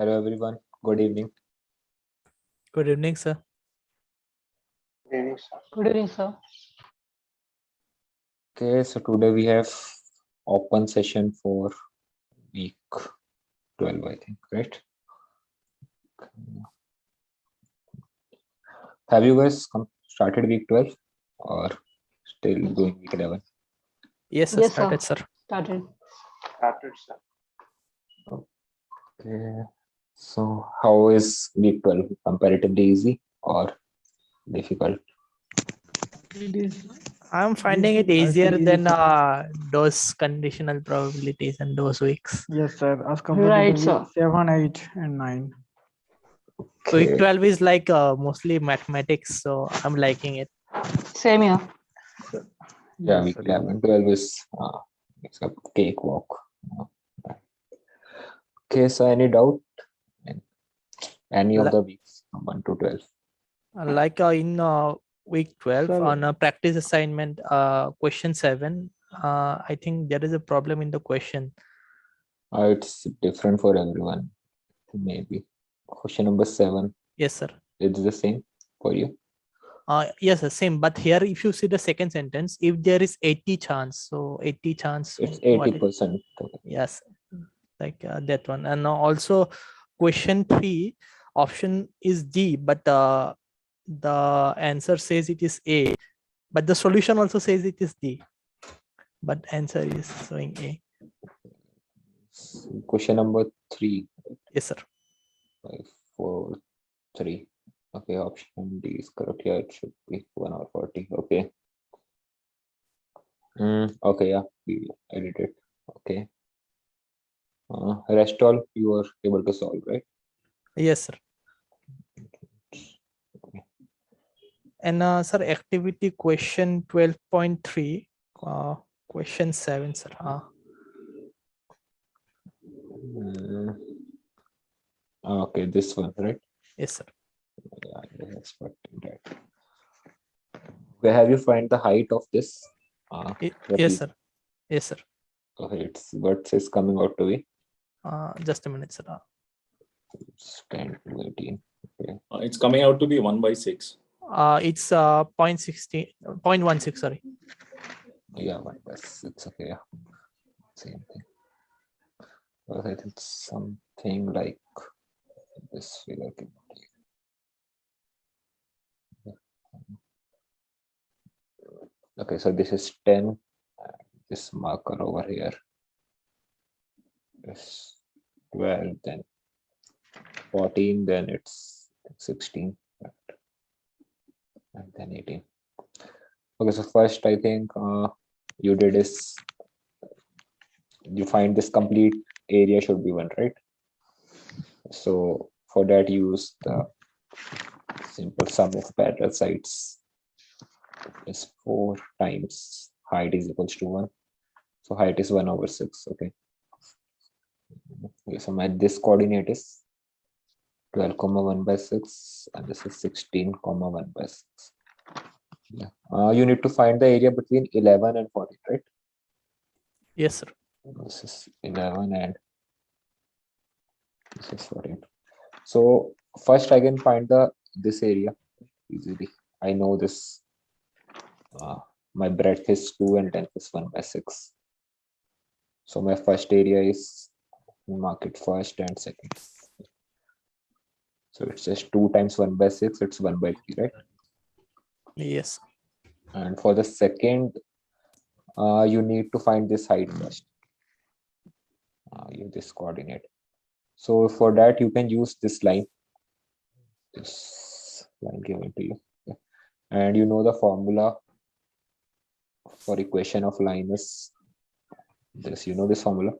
Hello everyone. Good evening. Good evening, sir. Good evening, sir. Okay, so today we have open session for week 12, I think, right? Have you guys started week 12 or still doing week 11? Yes, sir. Yes, Started, sir. sir. Started. Okay. So how is week 12? Comparatively easy or difficult? It is I'm finding it I easier feel than those conditional probabilities and those weeks. yes, sir. As compared Right, to sir. week 7, 8, and 9. Week Okay. 12 is like mostly mathematics, so I'm liking it. Same here. Yeah, Yes, week sir. 11, 12 is it's a cakewalk. Okay, so any doubt in any of the weeks 1 to 12? Like in week 12 Sir. on a practice assignment, question 7, I think there is a problem in the question. It's different for everyone, maybe. Question number 7, Yes, sir. it's the same for you. Yes, sir, same. But here, if you see the second sentence, if there is 80 chance, so 80 chance. It's what is- 80%. Yes, like that one. And also question 3 option is D, but the answer says it is A, but the solution also says it is D, but answer is showing A. Question number 3, Yes, sir. 5, 4, 3. Okay, option D is correct. Yeah, it should be 1 hour 40. Okay. Okay, yeah, we edit it. Okay. Rest all you are able to solve, right? Yes, sir. And sir, activity question 12.3, question 7, sir. Okay, this one, right? Yes, sir. Yeah, I was expecting that. Where have you find the height of this? Yes, sir. Yes, sir. Okay, it's what is coming out to be Just a minute, sir. it's 10 to 18. Okay. It's coming out to be 1/6. It's 0.16, sorry. Yeah, 1/6. Okay, yeah, same thing. Well, I think something like this figure. Okay, so this is 10. This marker over here is 12, then 14, then it's 16, and then 18. Okay, so first I think you did is you find this complete area should be 1, right? So for that use the simple sum of parallel sides is 4 times height is equals to 1. So height is 1/6. Okay. Okay, so my this coordinate is 12, 1/6, and this is 16, 1/6. Yeah. You need to find the area between 11 and 14, right? Yes, sir. This is 11 and this is 14. So first I can find this area easily. I know this. My breadth is 2 and length is 1/6. So my first area is mark it first and second. So it's just 2 times 1/6. It's 1/3, right? Yes. And for the second, you need to find this height first. This coordinate. So for that, you can use this line. This line given to you. Okay. And you know the formula for equation of line is this. You know this formula?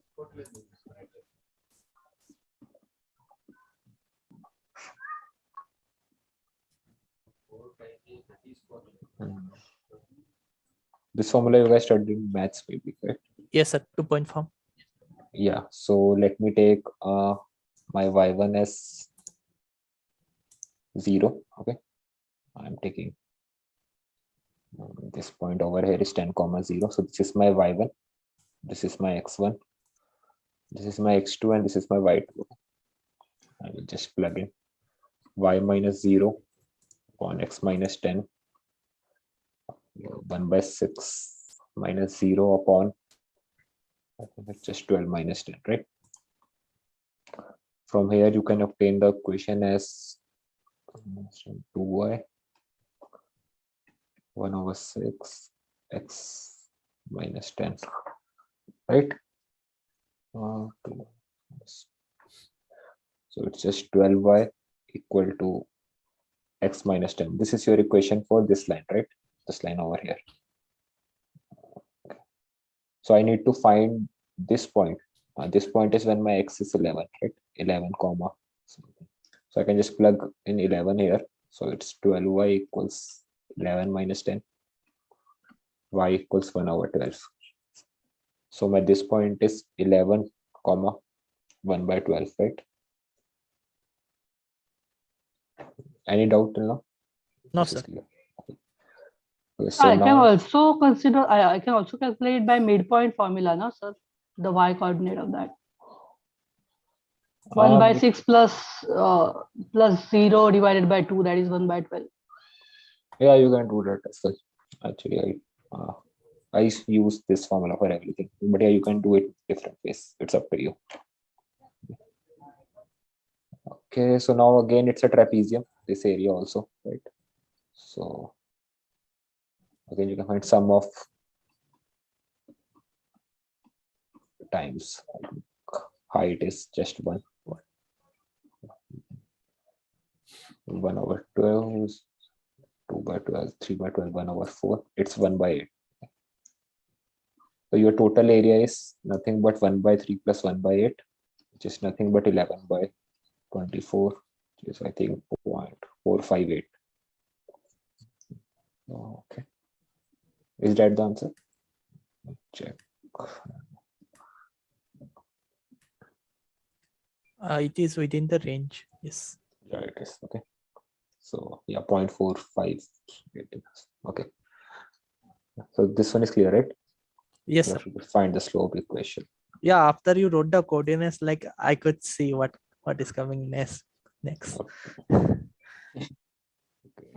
This formula you guys studied in maths maybe, correct? Yes, sir. 2-point form. Yeah, so let me take my y1 as 0. Okay, I'm taking this point over here is 10, 0. So this is my y1, this is my x1, this is my x2, and this is my y2. I will just plug in y minus 0 upon x minus 10, 1 by 6 minus 0 upon, I think it's just 12 minus 10, right? From here, you can obtain the equation as 2y 1 over 6 x minus 10, right? So it's just 12y equal to x minus 10. This is your equation for this line, right? This line over here. Okay. So I need to find this point. This point is when my x is 11, right? 11 comma something. So I can just plug in 11 here. So it's 12y equals 11 minus 10. Y equals 1 over 12. So my this point is 11 comma 1 by 12, right? Any doubt till now? No, This is sir. clear. Okay, so I can now also consider, I can also calculate by midpoint formula, no, sir? The y coordinate of that. 1 by 6 plus 0 divided by 2, that is 1 by 12. yeah, you can do that as well. Actually, I use this formula for everything, but yeah, you can do it different ways. It's up to you. Okay, so now again, it's a trapezium, this area also, right? So again, you can find sum of times height is just 1. 1 over 12 is 2 by 12, 3 by 12, 1 over 4. It's 1 by 8. So your total area is nothing but 1 by 3 plus 1 by 8, which is nothing but 11 by 24, which is I think 0.458. Okay. Is that the answer? Check. It is within the range. Yes. Yeah, it is. Okay. So yeah, 0.45. Okay. So this one is clear, right? Yes, You sir. have to find the slope equation. Yeah, after you wrote the coordinates, like I could see what is coming next.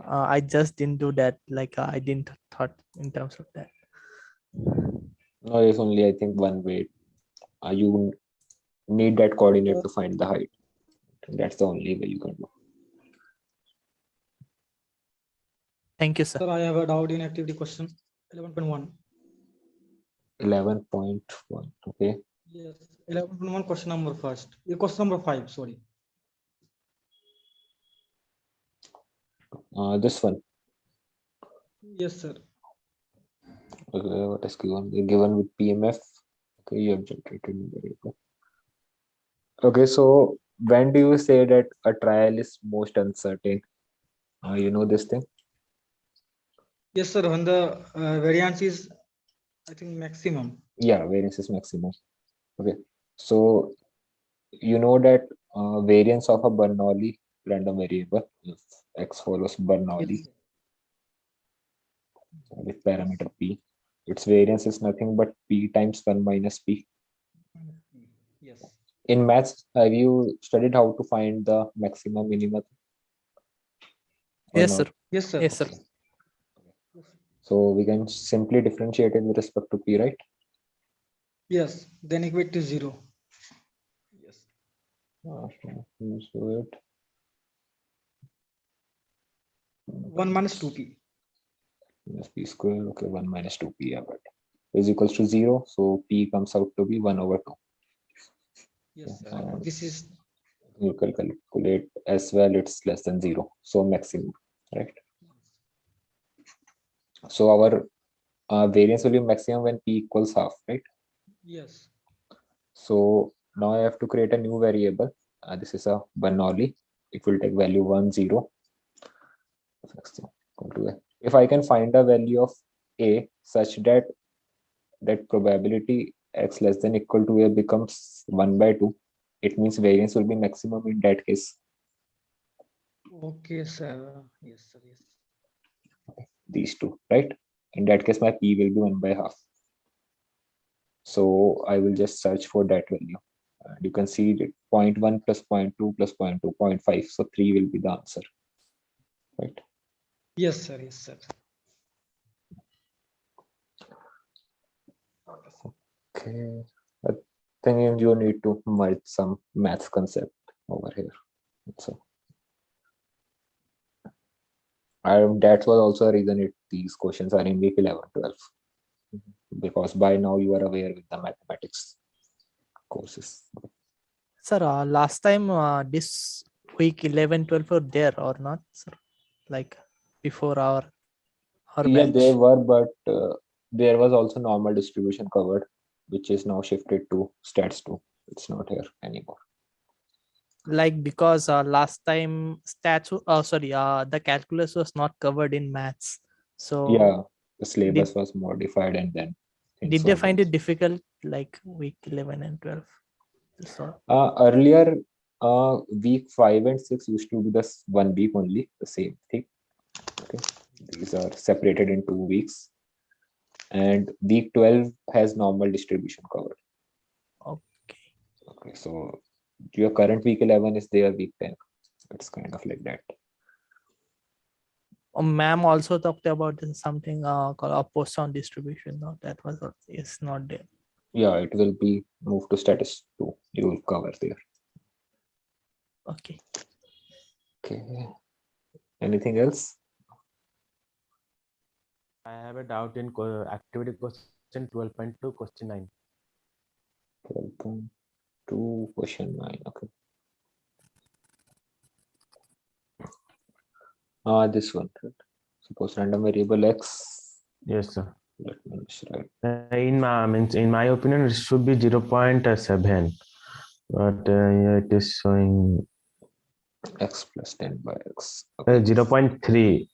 I just didn't do that. Like I didn't thought in terms of that. No, it's only I think one way. You need that coordinate to find the height. That's the only way you can do. Thank you, sir. Sir, I have a doubt in activity question 11.1. 11.1. Okay. Yes, 11.1 question number first. Question number 5, sorry. This one. Yes, sir. Okay, what is given? Given with PMF. Okay, you have generated new variable. Okay, so when do you say that a trial is most uncertain? You know this thing? Yes, sir. When the variance is, I think, maximum. Yeah, variance is maximum. Okay, so you know that variance of a Bernoulli random variable, if x follows Bernoulli Yes, with parameter p, its variance is nothing but p times 1 minus p. yes. In maths, have you studied how to find the maximum minimum? Or Yes, not? sir. Yes, sir. Yes, sir. So we can simply differentiate it with respect to p, right? Yes, then equate to 0. Yes. So it 1 minus 2p. minus p square, okay, 1 minus 2p, yeah, but is equals to 0, so p comes out to be 1 over 2. Yes, sir. And This is, you can calculate as well, it's less than 0, so maximum, right? So our variance will be maximum when p equals half, right? yes. So now I have to create a new variable. This is a Bernoulli. It will take value 1, 0. If I can find a value of a such that probability x less than equal to a becomes 1 by 2, it means variance will be maximum in that case. Okay, sir. Yes, sir. Yes. These two, right? In that case, my p will be 1 by half. So I will just search for that value. And you can see that 0.1 plus 0.2 plus 0.2, 0.5. So 3 will be the answer, right? Yes, sir. Yes, sir. Okay. I think you need to merge some math concept over here. So that was also a reason these questions are in week 11, 12. Because by now you are aware with the mathematics courses. Sir, last time this week 11, 12 were there or not, sir? Like before our Yeah, batch. they were, but there was also normal distribution covered, which is now shifted to stats 2. It's not here anymore. Like because last time the calculus was not covered in maths. So Yeah, the syllabus was modified and then things did they were find changed. it difficult like week 11 and 12? So Earlier, week 5 and 6 used to be this 1 week only, the same thing. Okay, these are separated in 2 weeks, and week 12 has normal distribution covered. okay. Okay, so your current week 11 is their week 10. It's kind of like that. Ma'am also talked about something called a Poisson distribution. No, that was is not there. Yeah, it will be moved to status 2. You will cover there. Okay. Okay. Anything else? I have a doubt in activity question 12.2, question 9. 12.2, question 9. Okay. This one. Right? Suppose random variable x. Yes, sir. Let me just write. In my opinion, it should be 0.7, but yeah, it is showing X plus 10 by x. Okay. 0.3.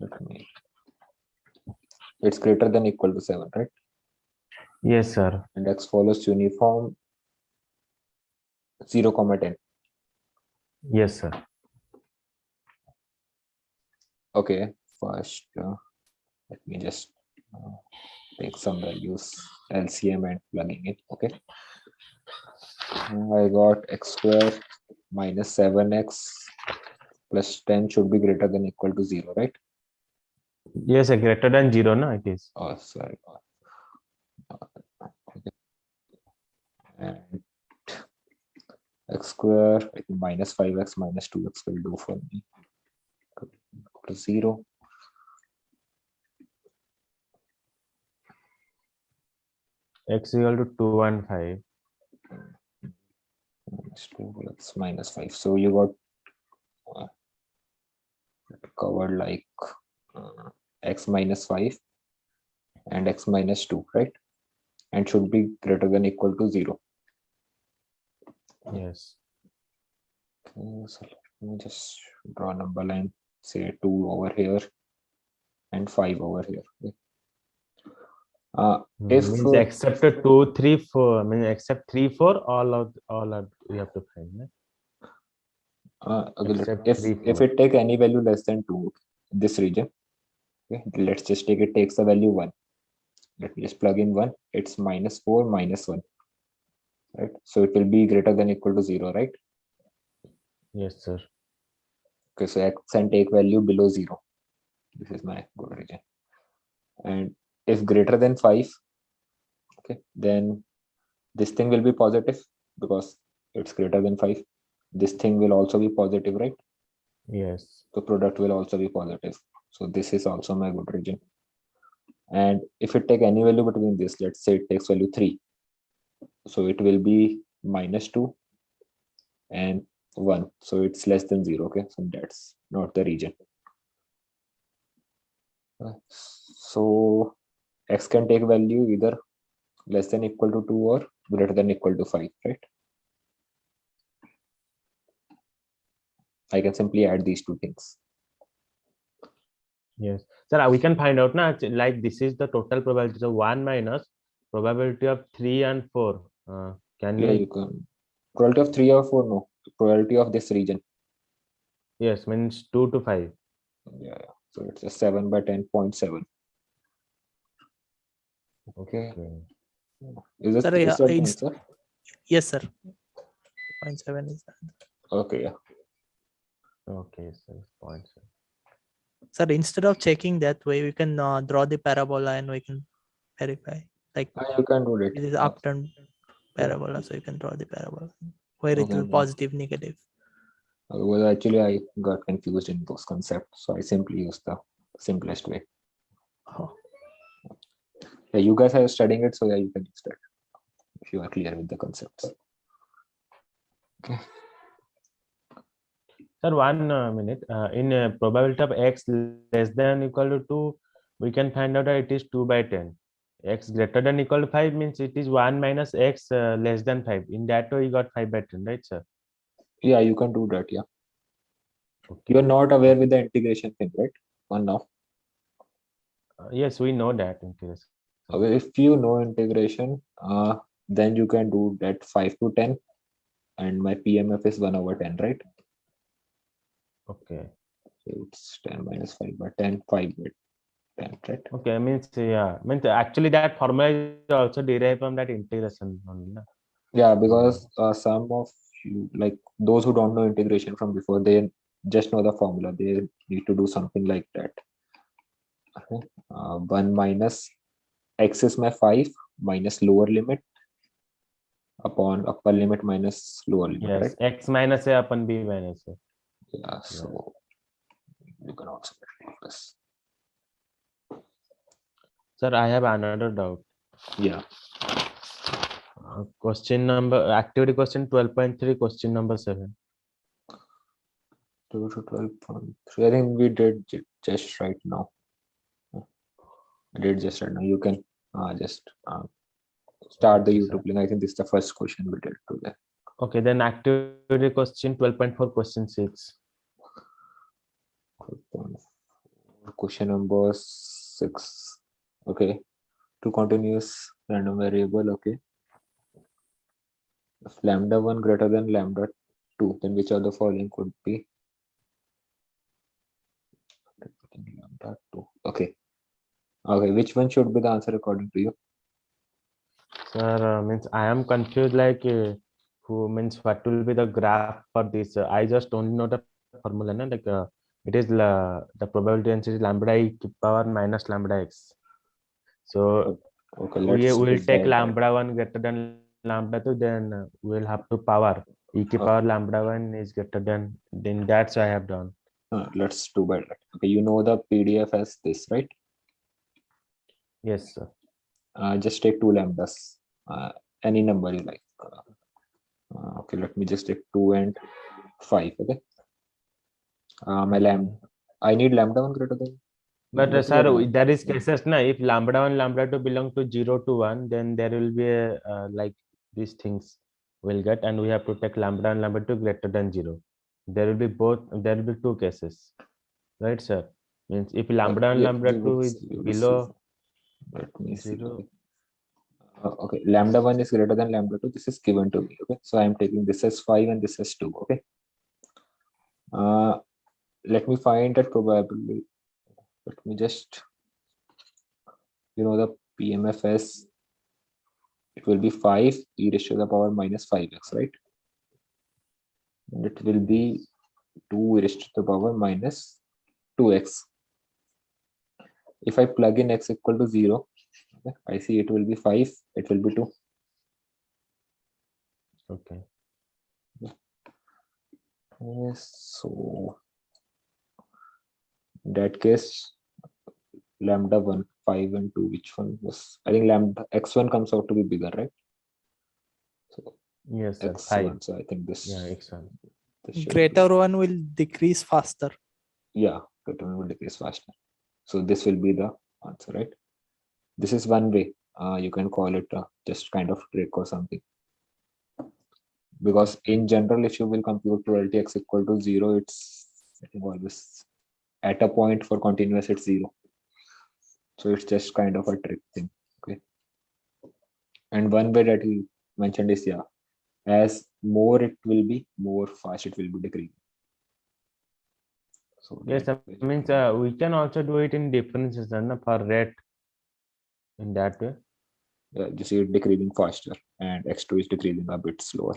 Let me. It's greater than equal to 7, right? Yes, sir. And x follows uniform 0, 10. Yes, sir. Okay. First, let me just take some values, LCM and plugging it. Okay. I got x square minus 7x plus 10 should be greater than equal to 0, right? Yes, sir. Greater than 0, no, it is. Oh, sorry. Okay. And x square, I think minus 5x minus 2x will do for me. Equal to 0. X equal to 2 and 5. Minus 2x minus 5. So you got covered like x minus 5 and x minus 2, right? And should be greater than equal to 0. Yes. Okay, so let me just draw a number line, say 2 over here and 5 over here. Okay. If Means except 2, 3, 4. I mean, except 3, 4, all are we have to find. No? okay, Except if 3, if 4. it take any value less than 2, this region, okay, let's just take it takes the value 1. Let me just plug in 1. It's minus 4 minus 1, right? So it will be greater than equal to 0, right? Yes, sir. Okay, so x and take value below 0. This is my good region. And if greater than 5, okay, then this thing will be positive because it's greater than 5. This thing will also be positive, right? Yes. The product will also be positive. So this is also my good region. And if it take any value between this, let's say it takes value 3. So it will be minus 2 and 1. So it's less than 0. Okay, so that's not the region. So x can take value either less than equal to 2 or greater than equal to 5, right? I can simply add these two things. Yes. Sir, we can find out now, like this is the total probability. So 1 minus probability of 3 and 4. Can Yeah, we? you can. Probability of 3 or 4, no. Probability of this region. Yes, means 2 to 5. Yeah. So it's a 7 by 10.7. Okay. Is this Sir, is yeah, that the it's- answer? Yes, sir. 0.7 is the answer. Okay, yeah. Okay, so points. Sir, instead of checking that way, we can draw the parabola and we can verify. Like You can do it. it is upturned parabola, so you can draw the parabola where it Okay, will no. positive, negative. Well, actually, I got confused in those concepts, so I simply used the simplest way. Oh, Yeah, you guys are studying it, so yeah, you can use that if you are clear with the concepts. Sir, 1 minute. In probability of x less than equal to 2, we can find out that it is 2 by 10. X greater than equal to 5 means it is 1 minus x less than 5. In that way, you got 5 by 10, right, sir? Yeah, you can do that. Yeah, Okay. you are not aware with the integration thing, right? One now. Yes, we know that in case. Okay, if you know integration, then you can do that 5 to 10, and my PMF is 1/10, right? Okay. So it's 10 minus 5 by 10, 5 by 10, right? Okay, means yeah, means actually that formula is also derived from that integration only. Na? Yeah, because some of you, like those who don't know integration from before, they just know the formula. They need to do something like that. Okay. 1 minus x is my 5 minus lower limit upon upper limit minus lower limit, Yes, right? x minus a upon b minus a. Yeah, so you can also do this. Sir, I have another doubt. Yeah. Question number, activity question 12.3, question number 7. 2 to 12.3. I think we did just right now. I did just right now. You can just start the Okay, YouTube link. I think this is the first question we did today. Okay, then activity question 12.4, question 6. Question number 6. Okay. To continuous random variable. Okay. If lambda 1 greater than lambda 2, then which of the following could be? Lambda 2. Okay. Okay. Which one should be the answer according to you? Sir, means I am confused like who means what will be the graph for this. I just only know the formula, na? Like it is the probability density lambda e to power minus lambda x. So Okay. we Let's will take divide that. lambda 1 greater than lambda 2, then we'll have to power e to power lambda 1 is greater than, then that's what I have done. Let's do by that. Okay. You know the PDF as this, right? Yes, sir. Just take 2 lambdas. Any number you like. Okay. Let me just take 2 and 5. Okay. My lambda. I need lambda 1 greater than. But lambda 2 or sir, lambda there is 1? cases na, if lambda 1, lambda 2 belong to 0 to 1, then there will be a, like these things will get, and we have to take lambda and lambda 2 greater than 0. There will be both, there will be two cases, right, sir? Means if lambda and Yeah, lambda we will 2 is see, we will below see. Let me see. 0. Okay, lambda 1 is greater than lambda 2. This is given to me. Okay, so I am taking this as 5 and this as 2. Okay. Let me find that probability. Let me just, the PMF as, it will be 5 e raised to the power minus 5x, right? And it will be 2 e raised to the power minus 2x. If I plug in x equal to 0, okay, I see it will be 5, it will be 2. Okay. Yes, so in that case, lambda 1, 5 and 2, which one was? I think lambda x1 comes out to be bigger, right? So Yes, sir. x1, 5. so I think this. Yeah, x1. This should Greater be, one will decrease faster. yeah, greater one will decrease faster. So this will be the answer, right? This is one way. You can call it just kind of trick or something. Because in general, if you will compute probability x equal to 0, it's, I think, always at a point for continuous it's 0. So it's just kind of a trick thing. Okay. And one way that he mentioned is, yeah, as more it will be, more fast it will be decreasing. So Yes, that that means we can also do it in differences na, for rate in that way. you see it decreasing faster, and x2 is decreasing a bit slower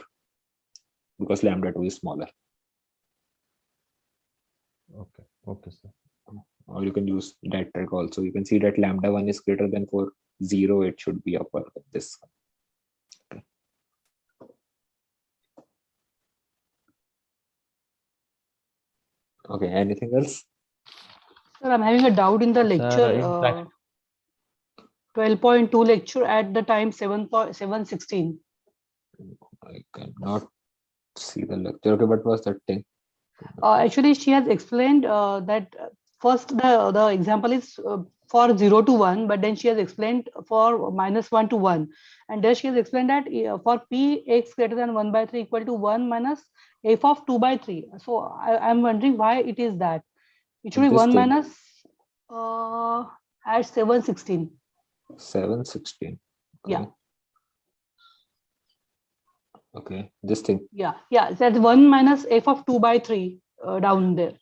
because lambda 2 is smaller. Okay. Okay, sir. Or you can use that trick also. You can see that lambda 1 is greater than 4, 0, it should be upper than this. Okay, anything else? Sir, I'm having a doubt in the Sir, lecture, in prac- 12.2 lecture at the time 7:16. I cannot see the lecture. Okay, what was that thing? Actually, she has explained that first the example is for 0 to 1, but then she has explained for -1 to 1. And there she has explained that for p x greater than 1/3 equal to 1 minus f of 2/3. So I'm wondering why it is that. It should be This 1 thing. minus at 7:16. 7:16. Yeah. Okay, this thing. Yeah, that's 1 minus f of 2/3 down there.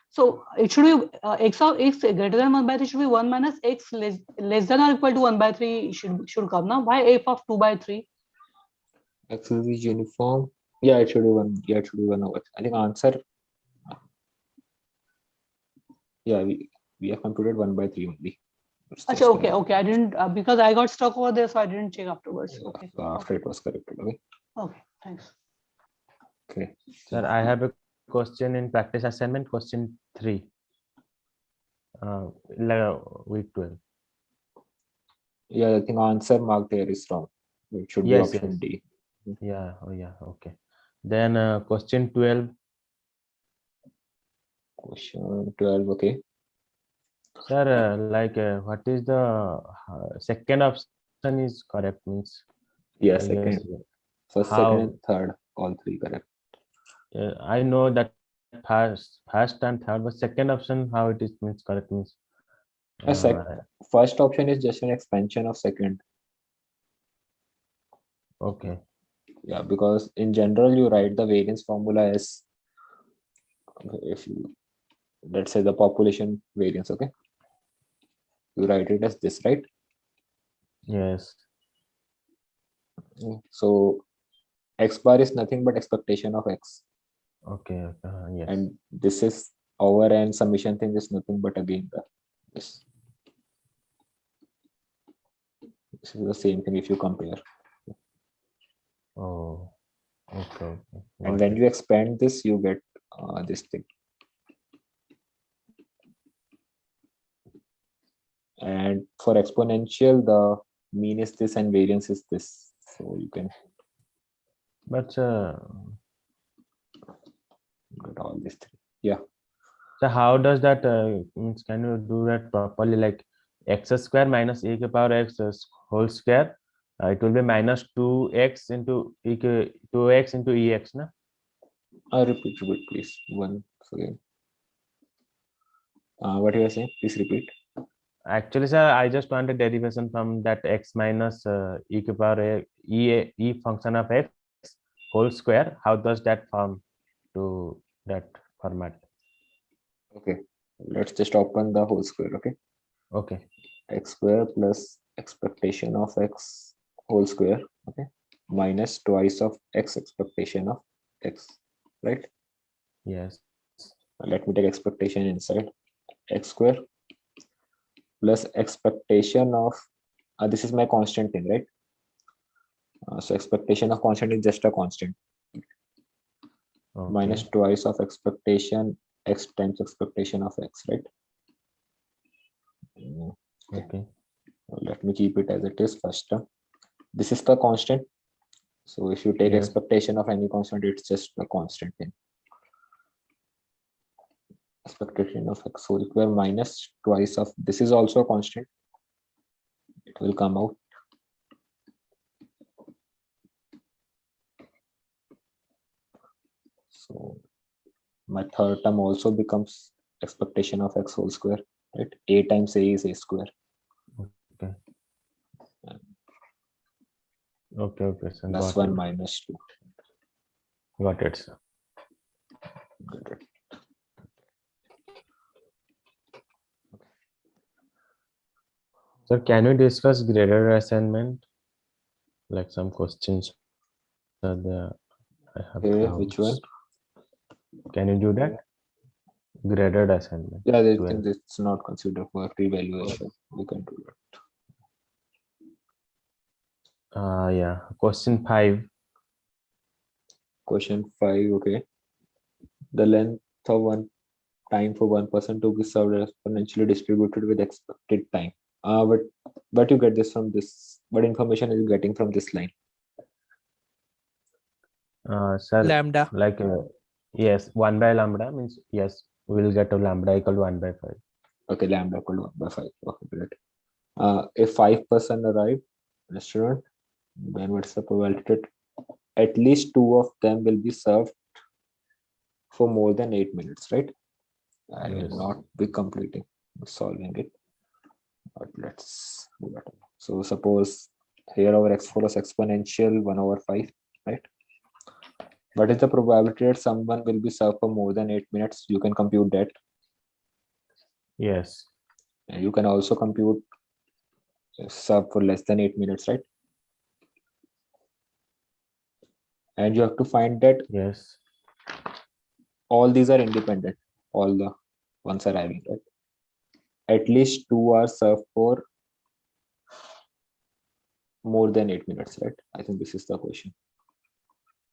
So it should be x of x greater than 1/3 should be 1 minus x less than or equal to 1/3 should come now. Why f of 2/3? X is uniform. Yeah, it should be 1. Yeah, it should be 1 over. I think answer. Yeah, we have computed 1/3 only. It's Achha, just okay, correct. I didn't because I got stuck over there, so I didn't check afterwards. Yeah, Okay. so after it was corrected. Okay. Okay, thanks. Okay. Sir, I have a question in practice assignment, question 3. Week 12. Yeah, I think answer marked here is wrong. It should be Yes, option yes. D. Yeah, oh yeah, okay. Then question 12. Question 12. Okay. Sir, what is the second option is correct means? Yeah, I guess, second. First, how- second, and third. All three correct. I know that first and third, but second option, how it is means correct means. First option is just an expansion of second. Okay. Yeah, because in general you write the variance formula as, if you, let's say the population variance, okay, you write it as this, right? Yes. So x bar is nothing but expectation of x, Okay. Yes. and this is over, and summation thing is nothing but again this is the same thing if you compare. Oh. Okay. And Got when it. you expand this, you get this thing. And for exponential, the mean is this and variance is this. So you can But get all these three. Yeah. so how does that means? Can you do that properly? Like x square minus e to the power x whole square. It will be minus 2x into 2x into ex, na? Repeat, please. Once again. What you are saying? Please repeat. Actually, sir, I just want a derivation from that x minus e to the power e function of x whole square. How does that form to that format? Okay. Let's just open the whole square. Okay. Okay. X square plus expectation of x whole square. Okay. Minus twice of x expectation of x. Right. Yes. Let me take expectation inside. X square plus expectation of this is my constant thing, right? So expectation of constant is just a constant. Okay. Minus twice of expectation x times expectation of x, right? Okay. Let me keep it as it is first term. This is the constant. So if you take Yes. expectation of any constant, it's just a constant thing. Expectation of x whole square minus twice of this is also a constant. It will come out. So my third term also becomes expectation of x whole square, right? A times a is a square. Okay. Okay. Okay. So Plus got 1 it. minus 2. Got it, sir. Got it. Sir, can we discuss graded assignment? like some questions are there. I have Okay, which one? doubts. Can you do that? Graded assignment. Yeah, I 12. think it's not considered for revaluation. We can do that. Yeah. Question 5. Question 5, okay. The length of one time for one person to be served exponentially distributed with expected time. But you get this from this. What information are you getting from this line? Sir, Lambda. like yes, 1 by lambda means yes, we will get a lambda equal to 1 by 5. Okay, lambda equal to 1 by 5. Okay, great. If 5% arrive restaurant, then what's the probability that at least 2 of them will be served for more than 8 minutes, right? I will Yes. not be completing solving it, but let's do that. So suppose here our x4 is exponential 1 over 5, right? What is the probability that someone will be served for more than 8 minutes? You can compute that. Yes. And you can also compute serve for less than 8 minutes, right? And you have to find that Yes. all these are independent, all the ones arriving, right? At least 2 are served for more than 8 minutes, right? I think this is the question.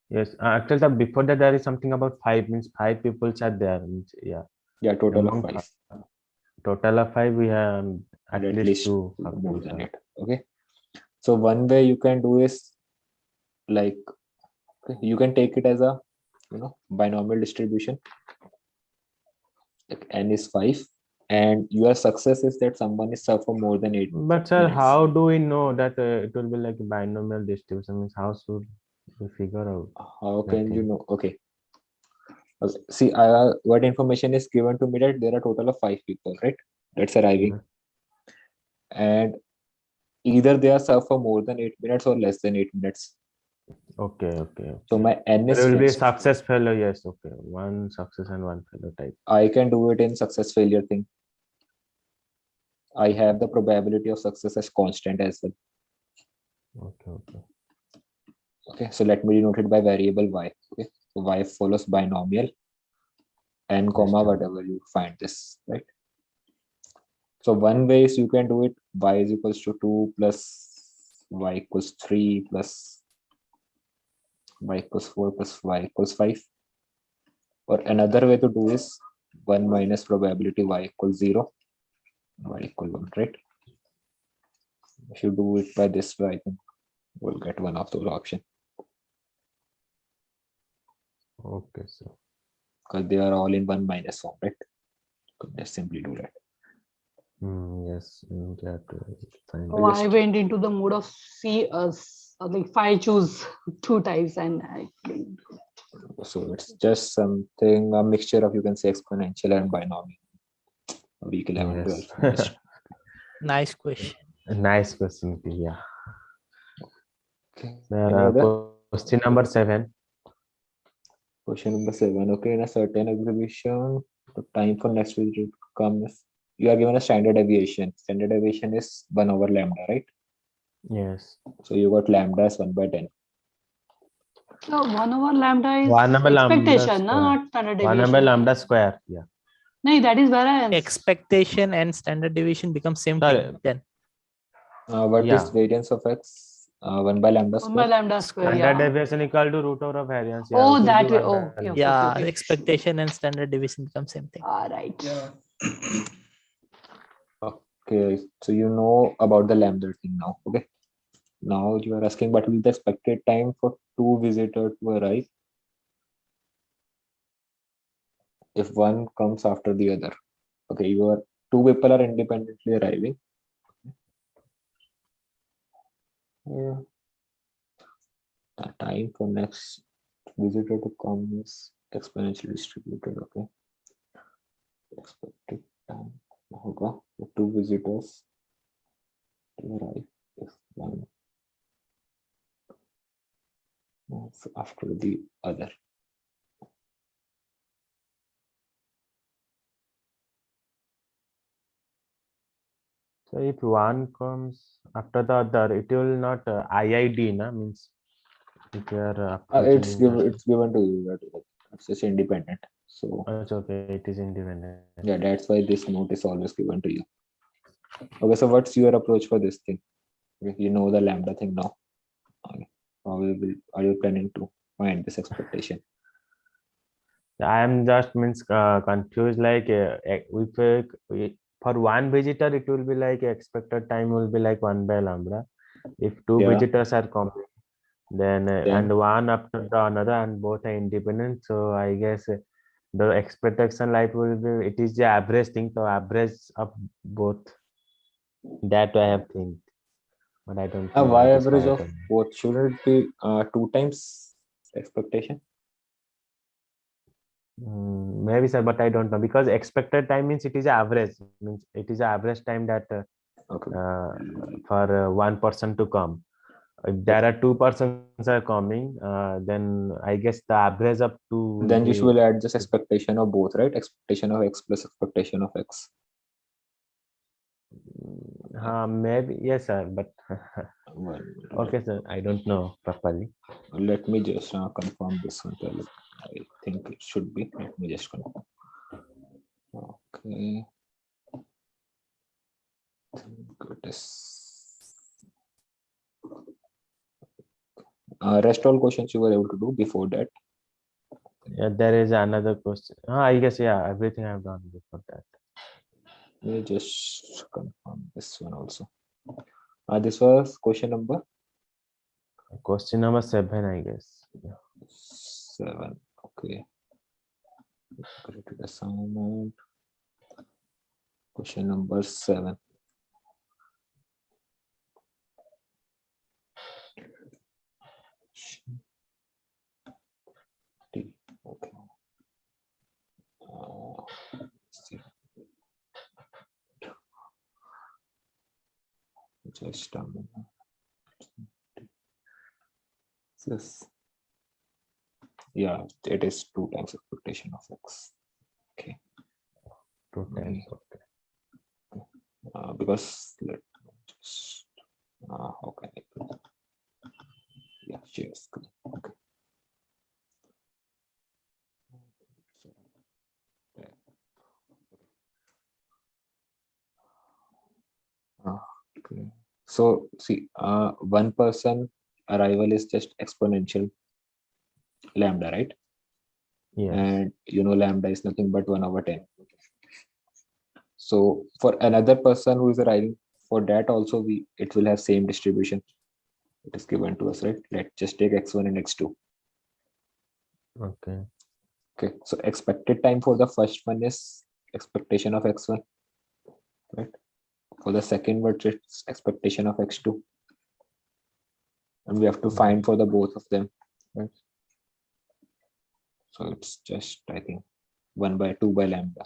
Yes. Actually, before that, there is something about 5 means 5 people are there. Means, yeah. Yeah, total of Among 5. Total of 5, we have And at least 2 have more been than served. it. Okay. So one way you can do is like you can take it as a binomial distribution. Like n is 5, and your success is that someone is served for more than 8 But sir, minutes. how do we know that it will be like binomial distribution? Means how should we figure out? How can you Nothing. know? Okay. See, what information is given to me that there are total of 5 people, right? That's arriving. And either they are served for more than 8 minutes or less than 8 minutes. Okay, okay. So my n is There will be a fixed. success failure. Yes, okay. One success and one failure type. I can do it in success failure thing. I have the probability of success as constant as well. Okay, okay. Okay, so let me denote it by variable y. Okay, so y follows binomial n comma Yes, sir. whatever you find this, right? So one way is you can do it y is equals to 2 plus y equals 3 plus y equals 4 plus y equals 5. Or another way to do is 1 minus probability y equals 0, y equal 1, right? If you do it by this way, I think we'll get one of those options Okay, sir. because they are all in 1 minus form, right? Could just simply do that. Yes, we have to find Oh, I Just- went into the mode of like if I choose 2 types and I couldn't do that. So it's just something, a mixture of, you can say, exponential and binomial. Week 11, Yes. 12. Just- Nice question. Nice question. Yeah. Okay. There Any are other? question number 7. Question number 7. Okay, in a certain exhibition, the time for next visit comes. You are given a standard deviation. Standard deviation is 1 over lambda, right? Yes. So you got lambda as 1 by 10. So 1 over lambda is 1 over lambda expectation, no, square. not standard 1 deviation. over lambda square. Yeah. No, that is variance. Expectation and standard deviation become same Sorry. thing then. What is Yeah. variance of x? 1 by lambda 1 by square. lambda square, Standard yeah. deviation equal to root over variance. Yeah, Oh, it will that be way. 1 by Oh, okay, lambda. okay, Yeah, okay. expectation and standard deviation become same thing. All right. Yeah. Okay, so you know about the lambda thing now. Okay. Now you are asking what will be the expected time for 2 visitors to arrive if one comes after the other. Okay, your 2 people are independently arriving. Yeah. The time for next visitor to come is exponentially distributed. Okay. Expected time होगा for 2 visitors to arrive if one moves after the other. So if one comes after the other, it will not IID, na, means if you are It's approaching given. It's given to you. It's just independent. So it's okay, it is independent. yeah, that's why this note is always given to you. Okay, so what's your approach for this thing? Okay, you know the lambda thing now. Okay. Are you planning to find this expectation? I am just means confused, like if for one visitor it will be like expected time will be like 1 by lambda. If two Yeah. visitors are coming, then Then and one after the another and both are independent, so I guess the expectation life will be, it is the average thing, so average of both, that I have think, but I don't know y it is average correct of or not. both shouldn't it be 2 times expectation? Maybe sir, but I don't know, because expected time means it is average, means it is average time that Okay. for one person to come. If there are two persons are coming, then I guess the average of two will Then you be will add just expectation of both, right? Expectation of x plus expectation of x. maybe yes sir, but Well, okay sir, I don't know properly. let me just confirm this one. I think it should be. Let me just confirm. Okay. It is. Rest all questions you were able to do before that. Yeah, there is another question. I guess yeah, everything I've done before that. Let me just confirm this one also. This was question number Question number 7, I guess. Yeah. 7. Okay. Created assignment. Question number 7. Okay. See. Just a minute. This. Yeah, it is 2 times expectation of x. Okay. 2 times. Okay. Because let me just how can I do that? Yeah, share screen. Okay. Okay. So see, one person arrival is just exponential lambda, right? Yes. And you know lambda is nothing but 1/10. So for another person who is arriving, for that also it will have same distribution. It is given to us, right? Let's just take x1 and x2. Okay. Okay, so expected time for the first one is expectation of x1, right? For the second one, it's expectation of x2. And we have to find for the both of them, right? So it's just, I think, 1/2 by lambda.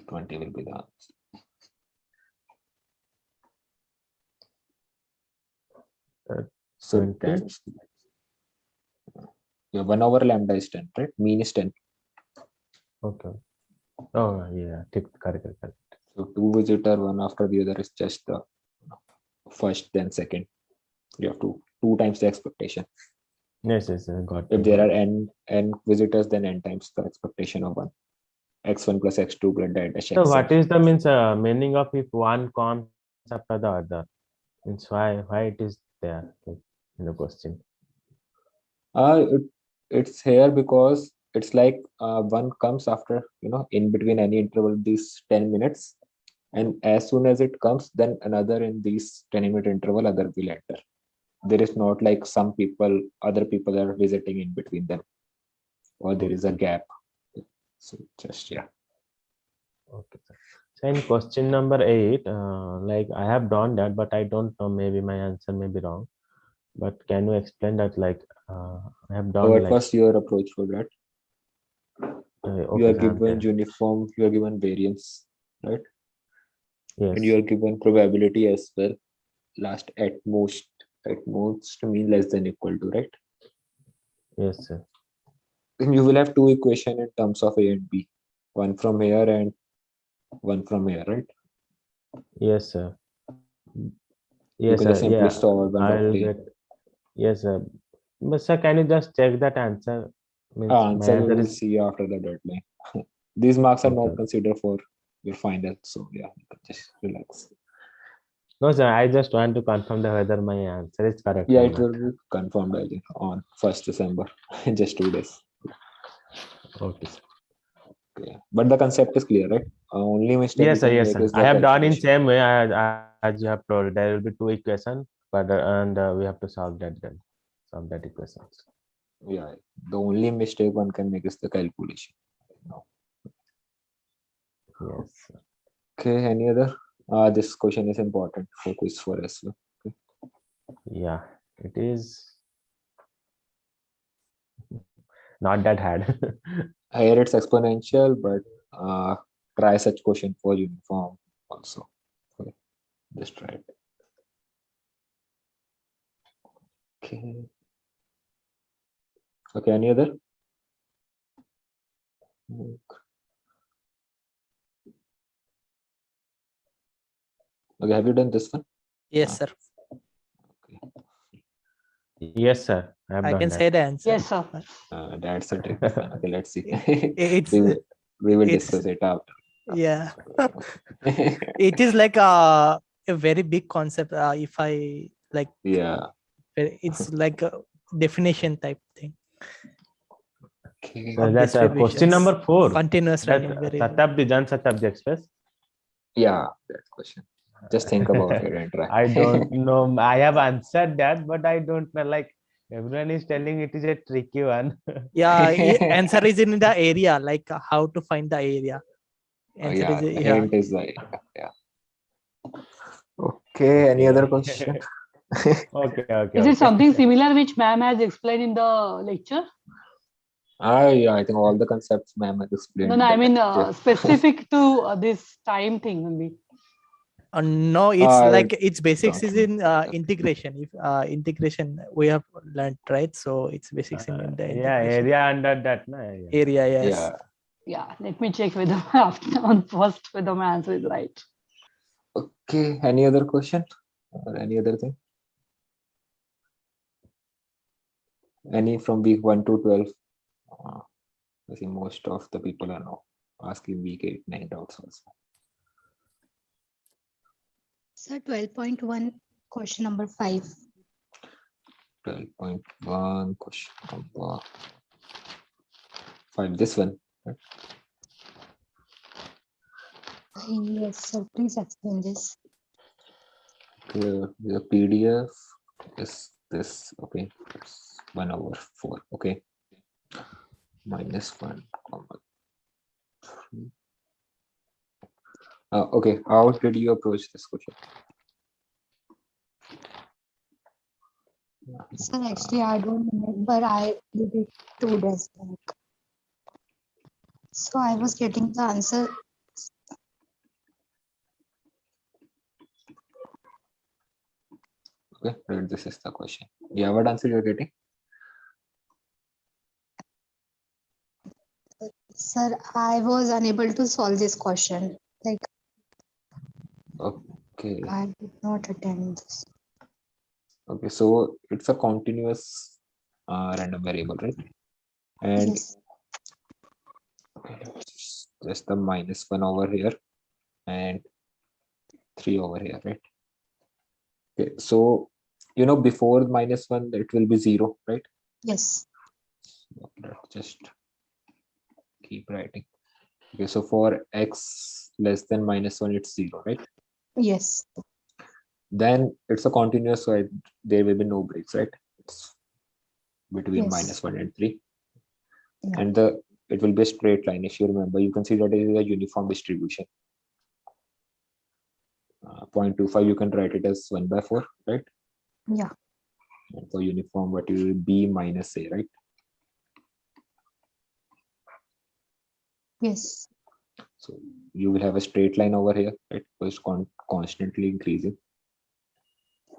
20 will be the answer. So 20? that's, yeah, 1/lambda is 10, right? Mean is 10. Okay. Oh yeah, correct. So 2 visitor, one after the other is just the first, then second. You have to 2 times the expectation. Yes, got If it. there are n visitors, then n times the expectation of 1. x1 plus x2 plus dash So what xn. is the means meaning of if one comes after the other? Means why it is there, like, in the question? It's here because it's like one comes after, in between any interval these 10 minutes, and as soon as it comes, then another in these 10-minute interval other will enter. There is not like other people are visiting in between them, or there is a gap. So just, yeah. Okay, sir. So in question number 8, like I have done that, but I don't know, maybe my answer may be wrong. But can you explain that, like I have done What like was your approach for that? You okay, are sir, I'm given there. uniform, you are given variance, right? Yes. And you are given probability as well. Last at most mean less than equal to, right? Yes, sir. Then you will have two equation in terms of a and b, one from here and one from here, right? Yes, sir. You Yes, can just sir. simply Yeah, solve and I'll obtain. get. Yes, sir. But sir, can you just check that answer? Means my Answer we answer will is see after the deadline. These marks are not okay. considered for your final, so yeah, you can just relax. No, sir. I just want to confirm that whether my answer is correct Yeah, or it not. will be confirmed, I think, on 1st December, just 2 days. Okay, sir. Okay. But the concept is clear, right? Only mistake Yes, you sir. can Yes, make sir. is I the have done in calculation. same way as you have told. There will be two equations, but and we have to solve that then. Solve that equations. Yeah, the only mistake one can make is the calculation. Yes. Sir. Okay, any other? This question is important for quiz for us. Yeah, it is not that hard. Here it's exponential, but try such question for uniform also. Okay, just try it. Okay. Okay, any other? Okay, have you done this one? Yes, sir. Yes, sir. I have I done can that. say the answer. Yes, sir. That's a tricky one. Okay, let's see. It's we will it's- discuss it after. yeah. Okay. It is like a very big concept. If I like, Yeah. it's like a definition type thing. Okay. So that's question Distributions. number 4. Continuous That running variable. Satabdi Jan Satabdi Express. Yeah, that question. Just think about it and try. I don't know. I have answered that, but I don't know. Like everyone is telling it is a tricky one. Yeah, answer is in the area, like how to find the area. Answer Yeah, is the yeah. hint is the yeah. Okay, any other question? Okay. Is it something similar which ma'am has explained in the lecture? Yeah, I think all the concepts ma'am has explained. No, in no, I the mean lecture. specific to this time thing only. No, it's I like its basics don't is in integration. If integration we have learned, right? So it's basics in the Yeah, integration. area under that. No? Yeah. Area, yes. Yeah. Yeah, let me check whether on first whether my answer is right. Okay, any other question or any other thing? Any from week 1 to 12? I think most of the people are now asking week 8, 9 doubts also. Sir, 12.1, question number 5. 12.1 question number 5. This one. Right? Yes, sir. Please explain this. The PDF is this. Okay, it's 1/4. Okay, -1, comma 3. Okay, how did you approach this question? Sir, actually, I don't remember. I did it 2 days back. So I was getting the answer. Okay, right, this is the question. Yeah, what answer you're getting? Sir, I was unable to solve this question. Like, Okay. I did not attend this. Okay, so it's a continuous random variable, right? And Yes. just the -1 over here and 3 over here, right? Okay, so before -1 it will be 0, right? Yes. Let's just keep writing. Okay, so for x less than -1 it's 0, right? Yes. Then it's a continuous, so there will be no breaks, right? It's between Yes. -1 and 3. Yeah. And it will be a straight line. If you remember, you can see that it is a uniform distribution. 0.25, you can write it as 1/4, right? Yeah. And for uniform, what will be minus a, right? Yes. So you will have a straight line over here, right? So it's constantly increasing.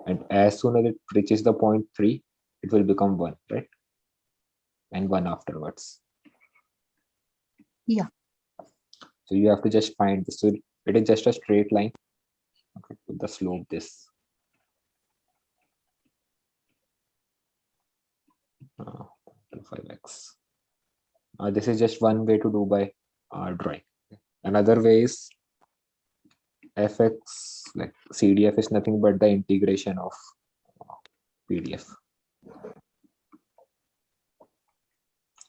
And as soon as it reaches the 0.3, it will become 1, right? And 1 afterwards. Yeah. So you have to just find this. So it is just a straight line. Okay, with the slope this. 5x. This is just one way to do by drawing. Another way is fx, like CDF is nothing but the integration of PDF.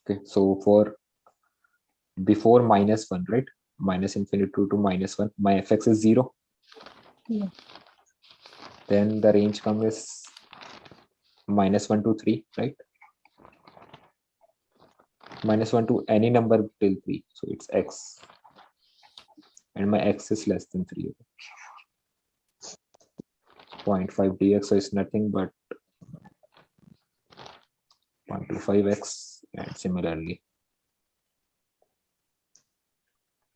Okay, so for before -1, right? Minus infinity to -1, my fx is 0. Yeah. Then the range comes is -1 to 3, right? -1 to any number till 3, so it's x, and my x is less than 3. 0.5 dx, so it's nothing but 0.25x, and similarly,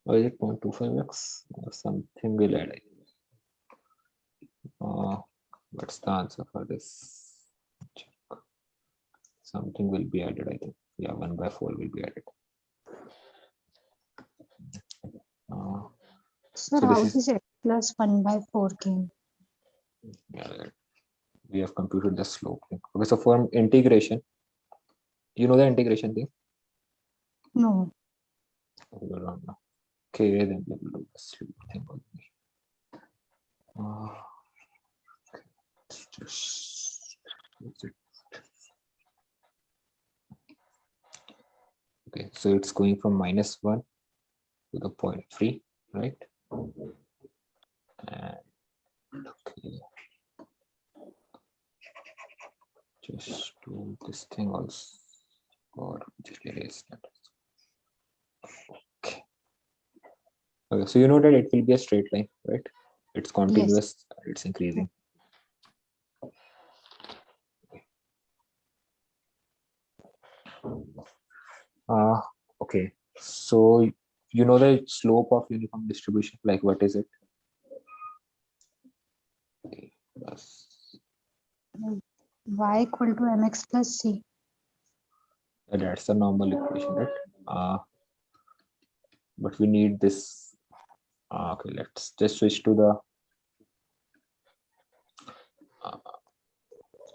or is it 0.25x or something will add? What's the answer for this? Check. Something will be added, I think. Yeah, 1/4 will be added. So So how this this x plus 1/4 came? Yeah, we have computed the slope thing. Okay, so for integration, you know the integration thing? No. You don't know. Okay, then we will do the slope thing only. Okay, so it's going from -1 to the 0.3, right? And okay, just do this thing also, or just erase that. Okay. Okay, so you know that it will be a straight line, right? It's continuous, it's increasing. Okay, so you know the slope of uniform distribution, like what is it? Plus Y equal to mx plus c. that's the normal equation, right? But we need this. Okay, let's just switch to the.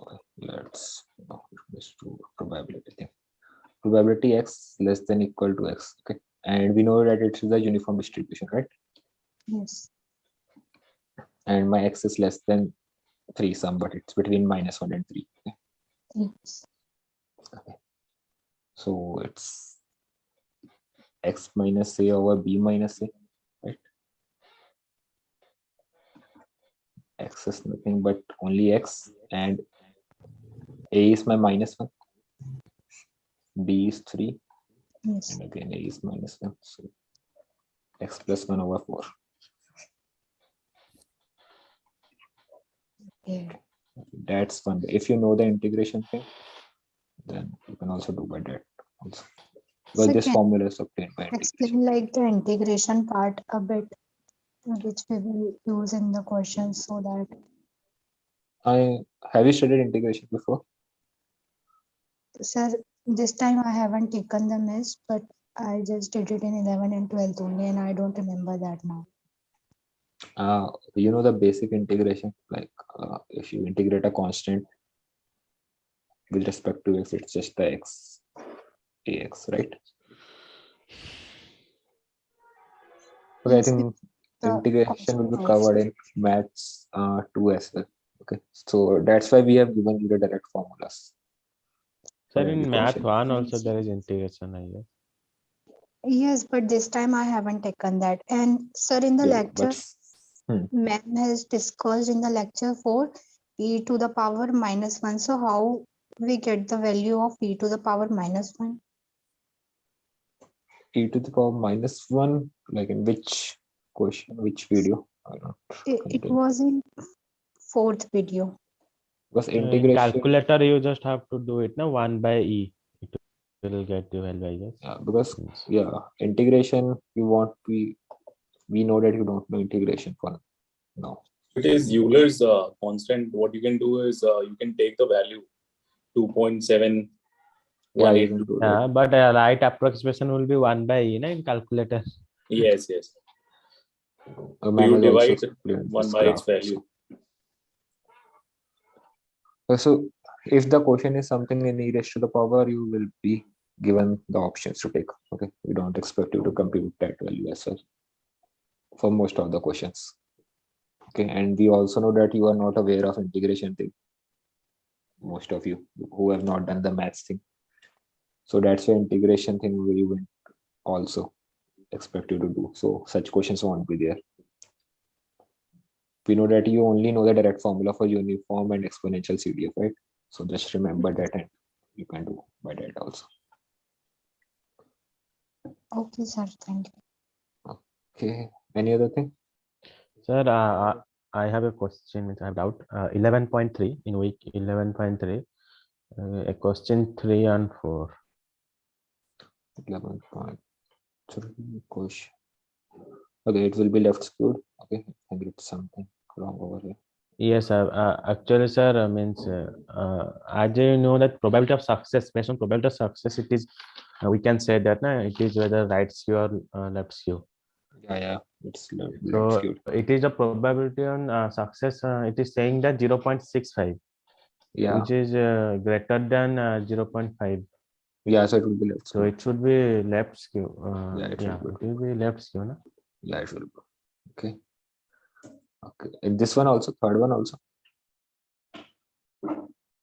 Okay, let's switch to probability thing. Probability x less than equal to x. Okay, and we know that it is a uniform distribution, right? Yes. And my x is less than 3 some, but it's between -1 and 3. Okay. Yes. Okay. So it's x minus a over b minus a, right? X is nothing but only x, and a is my -1, b is 3, Yes. and again a is -1, so x plus 1 over 4. Yeah. That's fun. If you know the integration thing, then you can also do by that also. Well, So this can formula is obtained by integration. explain like the integration part a bit, which we will use in the questions so that Have you studied integration before? sir, this time I haven't taken the miss, but I just did it in 11th and 12th only, and I don't remember that now. You know the basic integration, like if you integrate a constant with respect to x, it's just the x, ax, right? Okay, I Yes, think the integration will be constant covered in maths 2 as well. Okay, so that's why we have given you the direct formulas. Sir, for in every math question. 1 also there is integration, I guess. Yes, but this time I haven't taken that. And sir, in the Yeah, lecture, ma'am has discussed in the lecture for e to the power -1. So how we get the value of e to the power -1? e to the power -1, like in which question, which video? I don't It continue. was in 4th video. Because In integration, calculator, you just have to do it now 1 by e. It will get you value, I guess. because Yes. integration you want, we know that you don't know integration for now. It is Euler's constant. What you can do is you can take the value 2.7. Yeah, you can do that. But a right approximation will be 1 by e na, in calculator. Yes, yes. Man you has also divide explained one this by its graph. value. So if the question is something in e raised to the power, you will be given the options to take. Okay, we don't expect you to compute that value as well for most of the questions. Okay, and we also know that you are not aware of integration thing. Most of you who have not done the maths thing. So that's why integration thing we will also expect you to do. So such questions won't be there. We know that you only know the direct formula for uniform and exponential CDF, right? So just remember that and you can do by that also. Okay, sir. Thank you. Okay, any other thing? Sir, I have a question which I have doubt. 11.3 in week 11.3, a question 3 and 4. 11.3 question. Okay, it will be left skewed. Okay, I think it's something wrong over here. Yes, sir. Actually, sir, means as you know that probability of success, based on probability of success, it is we can say that it is whether right skew or left skew. Yeah, it's left So skewed. it is a probability on success. It is saying that 0.65, Yeah, which is greater than 0.5. yeah, so it will be left So skewed. it should be left skew. Yeah, it Yeah, should it will be left skew. No? Yeah, it will be. Okay. Okay, and this one also, third one also.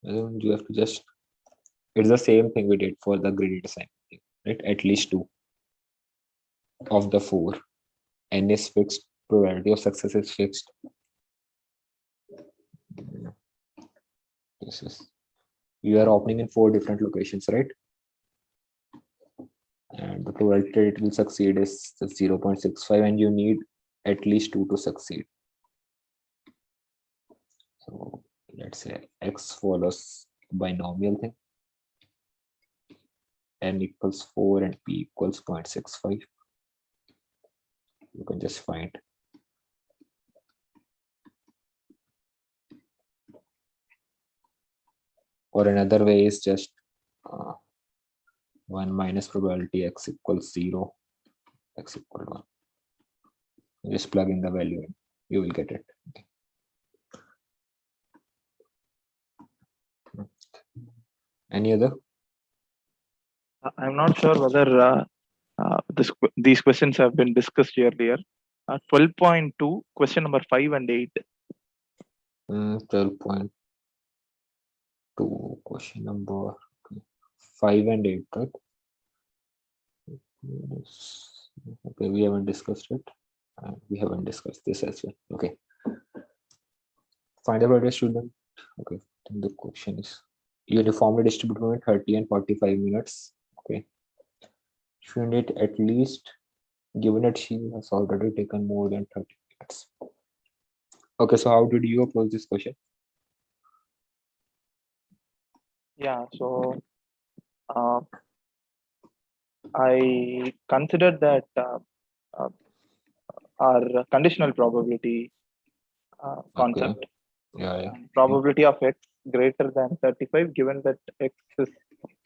And you have to just, it's the same thing we did for the graded assignment, right? At least 2 of the 4. N is fixed, probability of success is fixed. This is, you are opening in 4 different locations, right? And the probability it will succeed is 0.65, and you need at least 2 to succeed. So let's say X follows binomial thing. N equals 4 and P equals 0.65. You can just find. Or another way is just 1 minus probability X equals 0, X equal 1. You just plug in the value in, you will get it. Any other? I'm not sure whether these questions have been discussed earlier. 12.2, question number 5 and 8. 12.2, question number 5 and 8, right? Yes. Okay, we haven't discussed it. We haven't discussed this as well. Okay. Find out a student. Okay, the question is uniformly distributed between 30 and 45 minutes. Okay. She need at least, given that she has already taken more than 30 minutes. Okay, so how did you approach this question? Yeah, so I considered that our conditional probability concept, Yeah. probability of X greater than 35, given that X is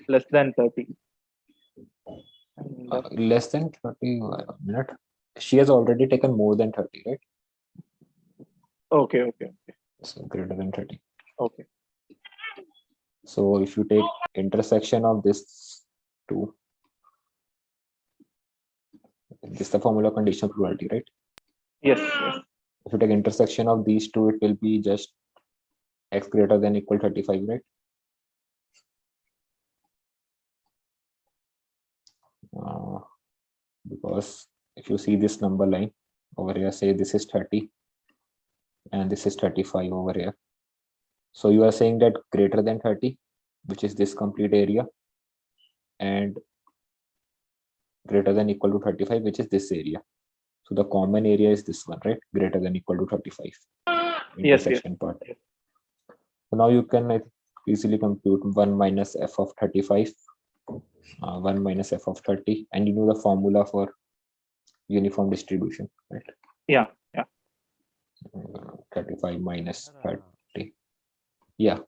less than 30. And, Less than 30 minute. She has already taken more than 30, right? okay. So greater than 30. Okay. So if you take intersection of this two, this is the formula conditional probability, right? Yes. If you take intersection of these two, it will be just X greater than equal 35, right? Because if you see this number line over here, say this is 30 and this is 35 over here. So you are saying that greater than 30, which is this complete area, and greater than equal to 35, which is this area. So the common area is this one, right? Greater than equal to 35. Intersection part. So now you can easily compute 1 minus f of 35, 1 minus f of 30, and you know the formula for uniform distribution, right? Yeah. 35 minus 30. Yeah.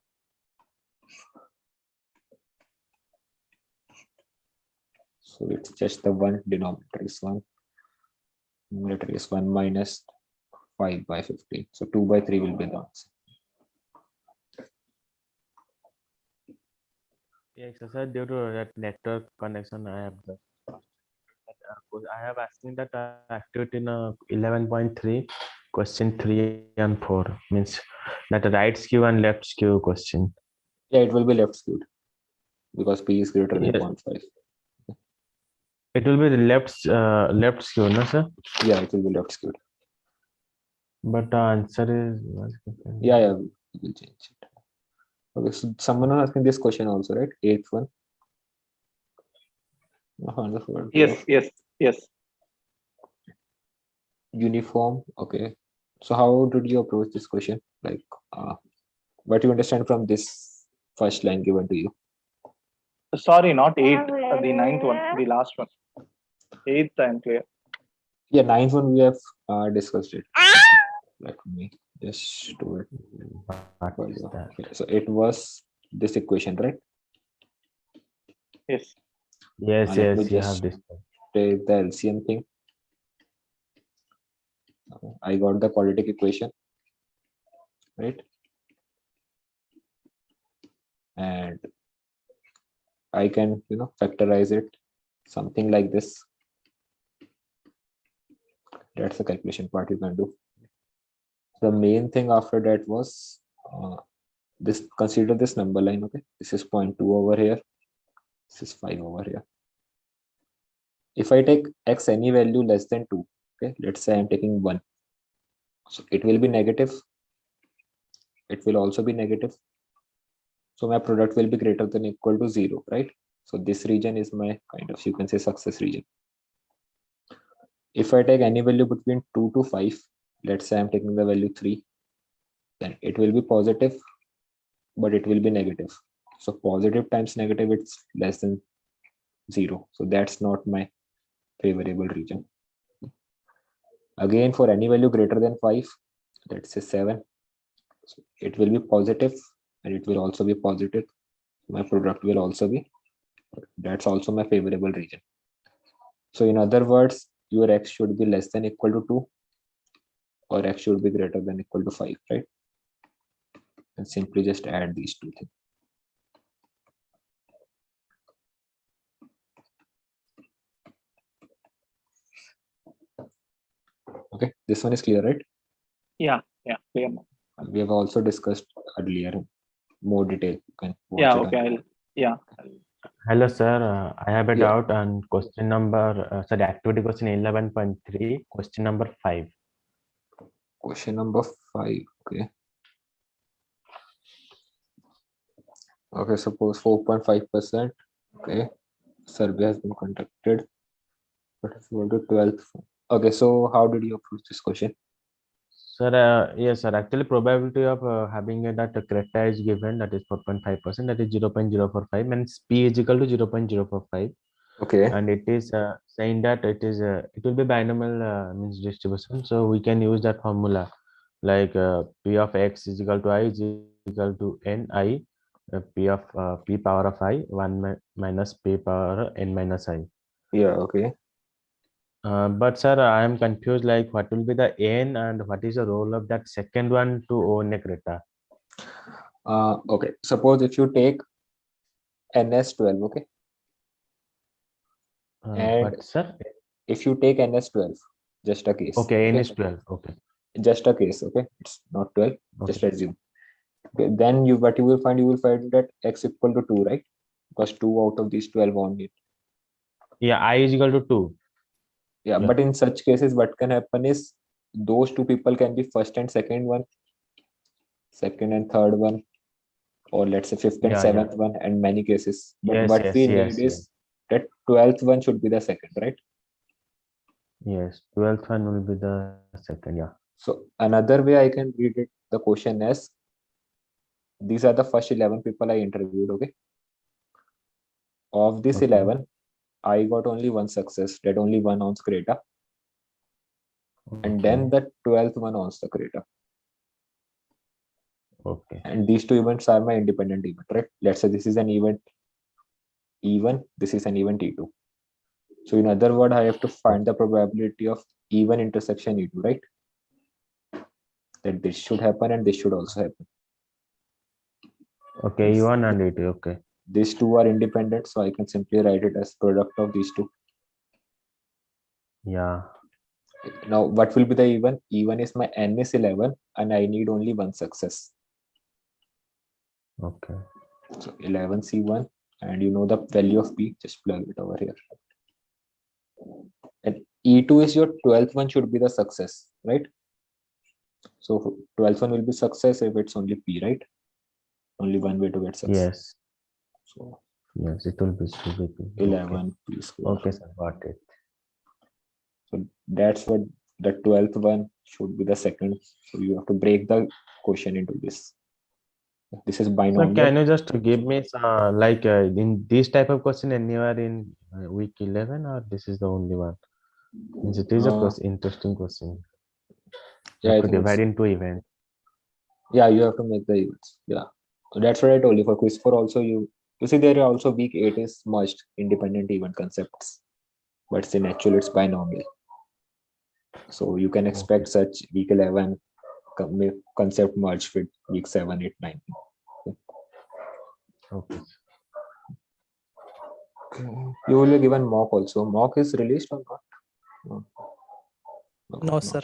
So it's just the one denominator is 1. Numerator is 1 minus 5 by 15. So 2 by 3 will be the answer. Yes, sir. Due to that network connection, I have I have asking that activity in 11.3, question 3 and 4 means that the right skew and left skew question. Yeah, it will be left skewed because P is greater than Yes. 0.5. It will be the left skew, no, sir? Yeah, it will be left skewed. But the answer is Yeah, we will change it. Okay, so someone was asking this question also, right? Eighth one. Wonderful. Yes. Uniform. Okay. So how did you approach this question? Like, what you understand from this first line given to you? Sorry, not 8, the 9th one, the last one. 8th, I'm clear. Yeah, ninth one we have discussed it. Let me just do it. what for is you. that? Okay, so it was this equation, right? Yes. Yes, Let me yes, you have just this. take the LCM thing. I got the quadratic equation, right? And I can, factorize it something like this. That's the calculation part you can do. The main thing after that was this. Consider this number line. Okay, this is 0.2 over here. This is 5 over here. If I take x any value less than 2, okay, let's say I'm taking 1. So it will be negative. It will also be negative. So my product will be greater than or equal to 0, right? So this region is my kind of, you can say, success region. If I take any value between 2 to 5, let's say I'm taking the value 3, then it will be positive, but it will be negative. So positive times negative, it's less than 0. So that's not my favorable region. Again, for any value greater than 5, let's say 7, so it will be positive and it will also be positive. My product will also be, that's also my favorable region. So in other words, your x should be less than or equal to 2, or x should be greater than or equal to 5, right? And simply just add these two things. Okay, this one is clear, right? Yeah, clear. We have also discussed earlier in more detail. You can watch Yeah, it okay. again. Hello, sir. I have a Yeah. doubt on question number, sorry, activity question 11.3, question number 5. Question number 5. Okay. Okay, suppose 4.5%. Okay. Survey has been conducted. But if you want to 12th. Okay, so how did you approach this question? Sir, yes, sir. Actually, probability of having that creta is given, that is 4.5%, that is 0.045, means P is equal to 0.045. Okay. And it is saying that it will be binomial means distribution. So we can use that formula like P of x is equal to I is equal to n I, P of P power of I 1 minus P power n minus I. Yeah, okay. But sir, I am confused, like what will be the n and what is the role of that second one to own a creta? Okay, suppose if you take NS12, okay. And What, sir? if you take NS12, just a case. Okay, n is 12. Okay. Just a case, okay. It's not 12. Okay. Just assume. Okay, then you will find that x equal to 2, right? Because 2 out of these 12 on it. Yeah, I is equal to 2. Yeah, Yeah. but in such cases, what can happen is those two people can be first and second one, second and third one, or let's say fifth and Yeah, seventh one, and many cases. But Yes, what yes, we yes, need is that 12th one should be the second, right? Yes, 12th one will be the second. Yeah. So another way I can read it, the question as these are the first 11 people I interviewed, okay? Of this Okay. 11, I got only one success, that only one owns Creta, and then the 12th one owns the Creta. Okay. And these two events are my independent event, right? Let's say this is an event E1, this is an event E2. So in other words, I have to find the probability of E1 intersection E2, right? That this should happen and this should also happen. Okay, E1 and E2. Okay. These two are independent, so I can simply write it as product of these two. Yeah. Now, what will be the E1? E1 is my N is 11 and I need only one success. Okay. So 11 C1, and you know the value of P, just plug it over here. And E2 is your 12th one should be the success, right? So 12th one will be success if it's only P, right? Only one way to get success. Yes. So Yes, it will be stupid. 11 P square. Okay, sir, got it. So that's what the 12th one should be the second. So you have to break the quotient into this. This is So binomial. can you just give me some, like in this type of question anywhere in week 11, or this is the only one? Means it is a interesting question. Yeah, You I have to think divide it's- into events. yeah, you have to make the events. Yeah, so that's what I told you. For quiz 4 also, you see there are also week 8 is merged independent event concepts, but in actual it's binomial. So you can expect such week 11 concept merged with week 7, 8, 9. Okay. You will be given mock also. Mock is released or not? No, sir.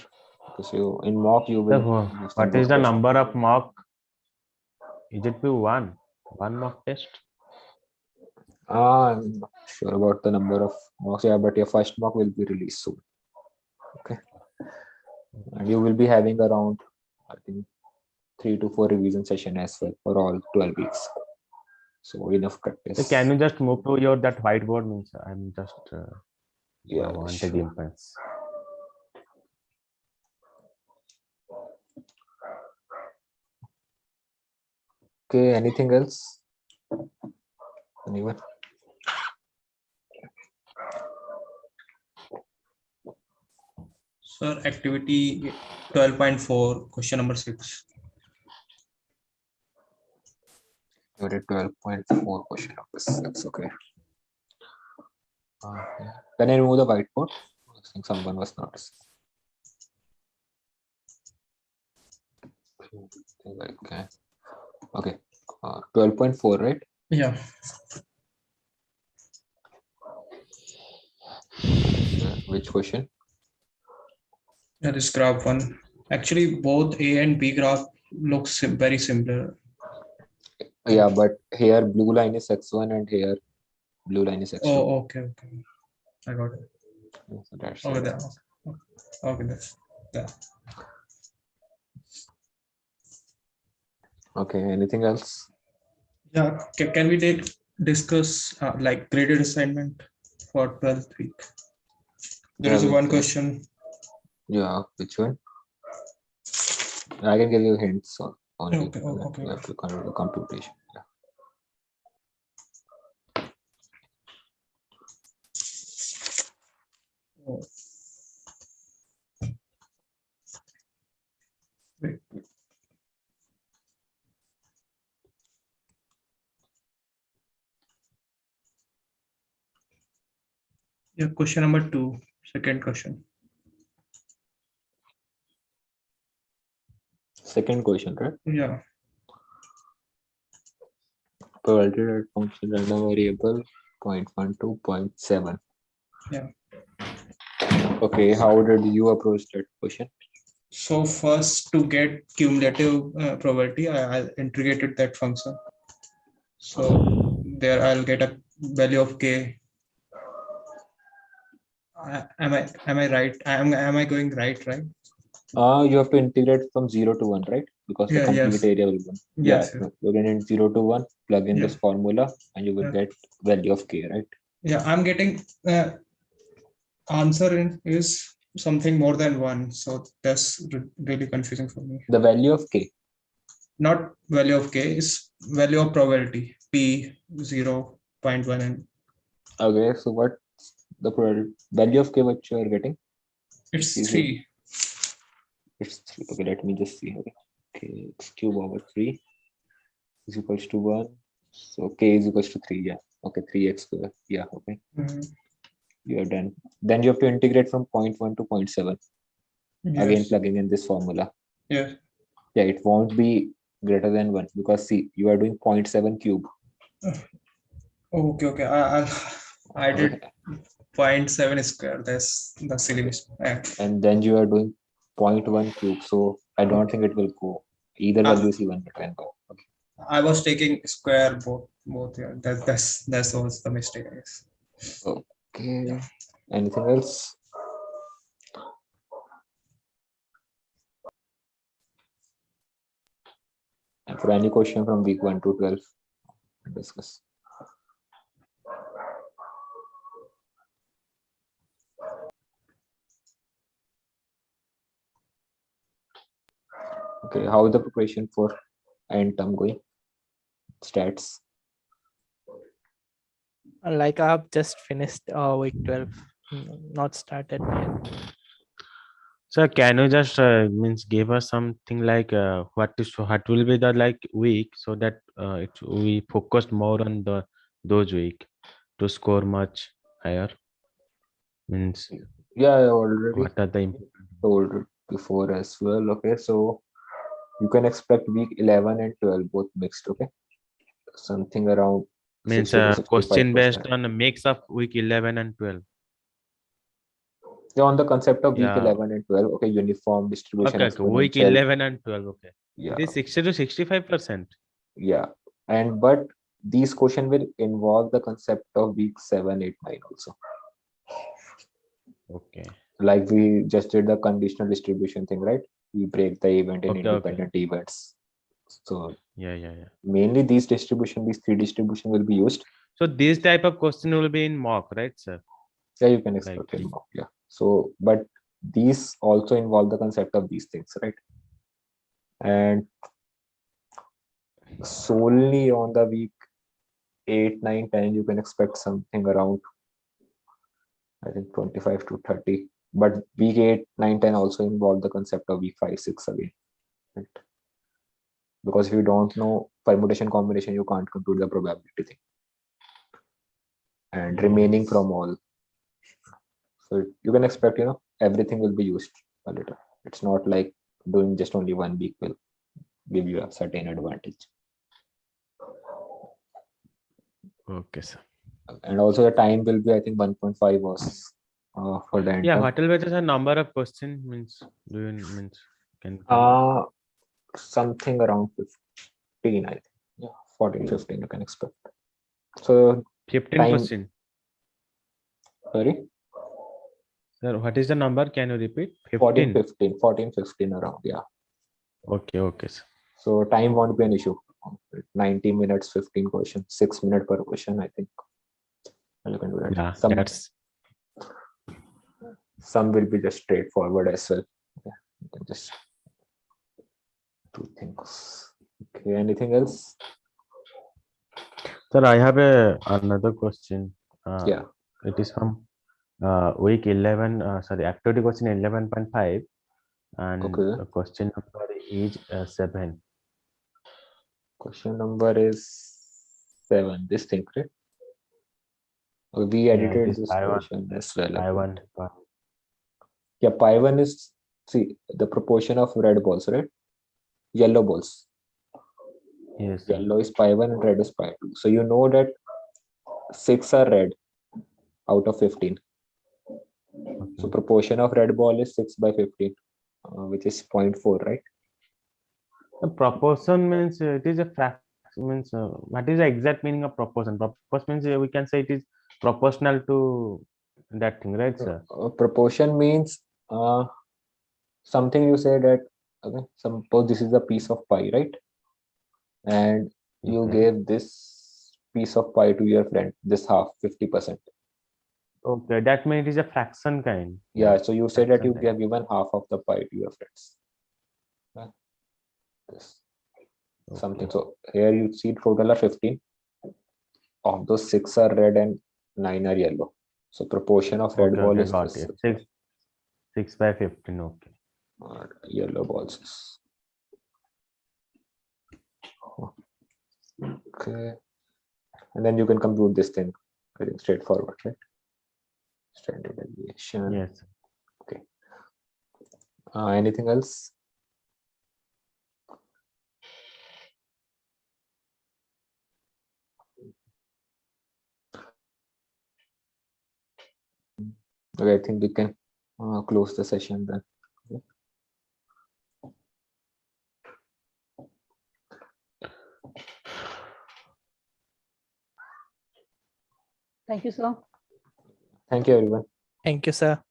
Because you in mock you So, will. what is the number of mock? Is it be one mock test? I'm not sure about the number of mocks, yeah, but your first mock will be released soon. Okay. And you will be having around, I think, 3 to 4 revision session as well for all 12 weeks. So enough practice. So can you just move to your that whiteboard? Means I'm just Yeah, I want sure. a glimpse. Okay, anything else? Anyone? Sir, activity 12.4, question number 6. You did 12.4 question of this. That's okay. Can I remove the whiteboard? I think someone was noticing. Okay. Okay. 12.4, right? Yeah. Which question? That is graph 1. Actually, both A and B graph looks very similar. Yeah, but here blue line is x1 and here blue line is x2. Oh, okay. I got it. So that's Okay, it. that. Okay, that's that. Okay, anything else? Yeah, can we discuss like graded assignment for 12th week? There Yeah, is we one can. question. Yeah, which one? I can give you hints on Okay, okay. You have to control the computation. Yeah. Oh. Wait. Yeah, question number 2, second question. Second question, right? Yeah. Probability that function random variable 0.12, 0.7. Yeah. Okay, how did you approach that question? So first, to get cumulative probability, I integrated that function. So there I'll get a value of k. Am I right? Am I going right? You have to integrate from 0 to 1, right? Because the Yeah, complete yes. area will be 1. Yes, Yeah, yes. you're getting 0 to 1, plug in Yeah. this formula, and you will Yeah. get value of k, right? Yeah, I'm getting answer is something more than 1. So that's really confusing for me. The value of k. Not value of k, is value of probability p 0.1 and Okay, so what the value of k what you are getting? it's Is 3. It's 3. Okay, let me just see here. Okay, x cube over 3 is equals to 1. So k is equals to 3. Yeah. Okay, 3x square. Yeah. Okay. Mhm. You're done. Then you have to integrate from 0.1 to 0.7. Again, Yes. plugging in this formula. Yes. Yeah, it won't be greater than 1 because see, you are doing 0.7 cube. Okay. Okay. I did 0.7 square. That's the silly mistake. And then you are doing 0.1 cube. So I don't think it will go. Either value is even better than 1. Okay. I was taking square both. Yeah. That's was the mistake, I guess. Okay. Anything else? And for any question from week 1 to 12, discuss. Okay, how is the preparation for end term going? Stats. Like I have just finished week 12, not started yet. So can you just means give us something like what will be the like week so that we focused more on those week to score much higher? Means Yeah, I already what are the told it before as well. Okay, so you can expect week 11 and 12 both mixed. Okay, something around means 60 to question based 65%. on a mix of week 11 and 12. Yeah, on the concept of week Yeah. 11 and 12. Okay, uniform distribution. Okay, week exponential. 11 and 12. Okay. Yeah. It is 60 to 65%. Yeah, and but these question will involve the concept of week 7, 8, 9 also. Okay. Like we just did the conditional distribution thing, right? We break the event in Okay, independent events. So yeah. mainly these three distribution will be used. So this type of question will be in mock, right, sir? Yeah, you can expect it more. Yeah. So, but these also involve the concept of these things, right? And solely on the week 8, 9, 10, you can expect something around, I think 25 to 30. But week 8, 9, 10 also involve the concept of week 5, 6 again. Right? Because if you don't know permutation combination, you can't compute the probability thing. And remaining from all. So you can expect, everything will be used a little. It's not like doing just only 1 week will give you a certain advantage. Okay, sir. And also the time will be, I think, 1.5 was for the end. Yeah, what will be the number of question means? Do you means can something around 15, I think. Yeah, 14, 15 you can expect. So 15 time, question. Sorry? Sir, what is the number? Can you repeat? 14, 15 around, yeah. Okay, sir. So time won't be an issue. 90 minutes, 15 questions, 6 minutes per question, I think. You can do that. Yeah, Some will be just straightforward as well. Yeah, you can just do things. Okay, anything else? Sir, I have another question. Yeah. It is from week 11, activity question 11.5, and Okay. the question number is 7. Question number is 7. This thing, right? We edited this question as well. Pi1. Yeah, pi1 is, see, the proportion of red balls, right? Yellow balls. Yes. Yellow is pi1 and red is pi2. So you know that 6 are red out of 15. Okay. So proportion of red ball is 6 by 15, which is 0.4, right? The proportion means it is a fraction. Means what is the exact meaning of proportion? Proportion means we can say it is proportional to that thing, right, sir? Proportion means something you say that, okay, suppose this is a piece of pie, right? And you gave this piece of pie to your friend, this half, 50%. Okay, that means it is a fraction kind. Yeah, so you say that you have given half of the pie to your friends. This. Something. So here you see total of 15. Of those 6 are red and 9 are yellow. So proportion of red ball is got it. 6 by 15. Okay. Yellow balls. Okay. And then you can compute this thing. I think straightforward, right? Standard deviation. Yes. Anything else? Okay, I think we can close the session then. Okay. Thank you, sir. Thank you, everyone. Thank you, sir.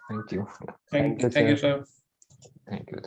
Thank you. Thank you, you, sir. sir. Thank you.